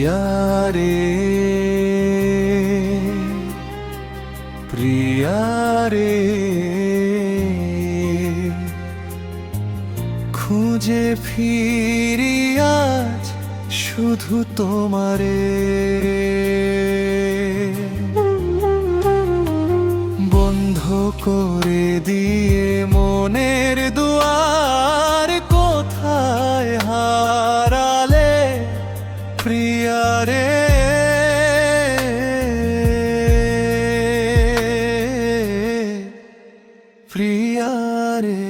প্রিয়া রে, প্রিয়া রে, খুঁজে ফিরি আজ শুধু তোমারে। বন্ধ করে দিয়ে মনের দুয়ার, কোথায় হারালে প্রিয়া রে? প্রিয়া রে,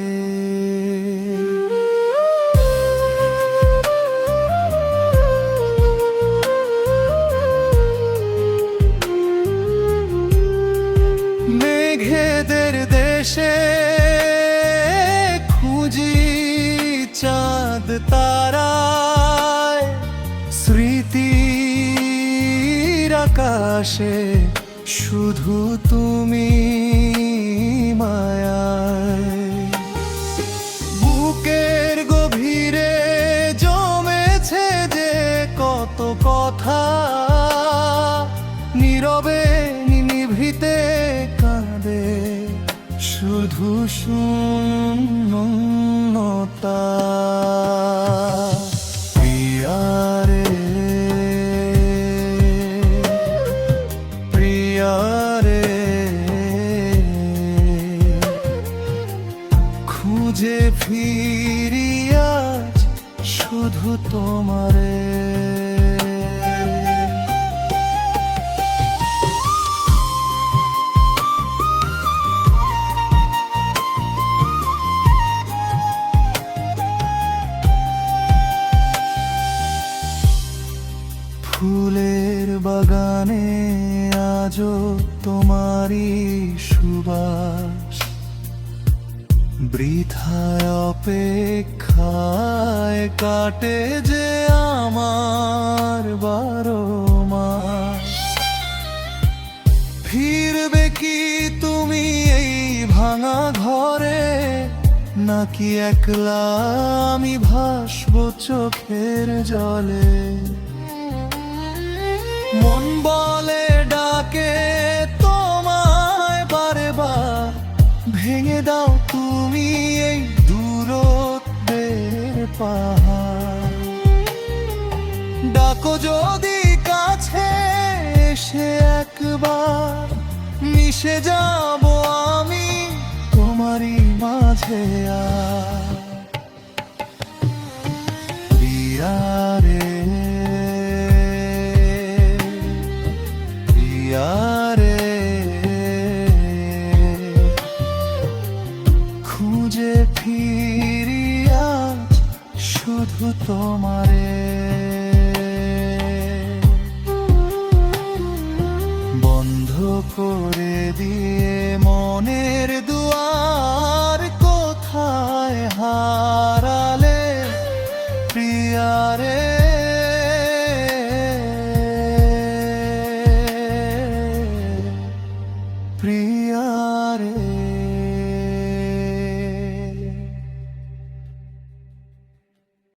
মেঘেদের দেশে খুঁজি চাঁদ তারায়, স্মৃতির আকাশে শুধু তুমি মায়ায়। বুকের গভীরে জমেছে যে কত কথা, নীরবে নিভৃতে কাঁদে শুধু শূন্যতা। প্রিয়া রে, প্রিয়া রে, খুঁজে ফিরি আজ শুধু তোমারে। ফুলের বাগানে আজও তোমারই সুবাস, বৃথায় অপেক্ষায় কাটে যে আমার 12 মাস। ফিরবে কি তুমি এই ভাঙা ঘরে, নাকি একলা আমি ভাসবো চোখের জলে? মন বলে ডাকে তোমায় বারে বার, ভেঙে দাও তুমি এই দূরত্বের পাহাড়। ডাকো যদি কাছে এসে একবার, মিশে যাব আমি তোমারই মাঝে। আর প্রিয়া রে, প্রিয়া রে, খুঁজে ফিরি আজ শুধু তোমারে। বন্ধ করে দিয়ে মনের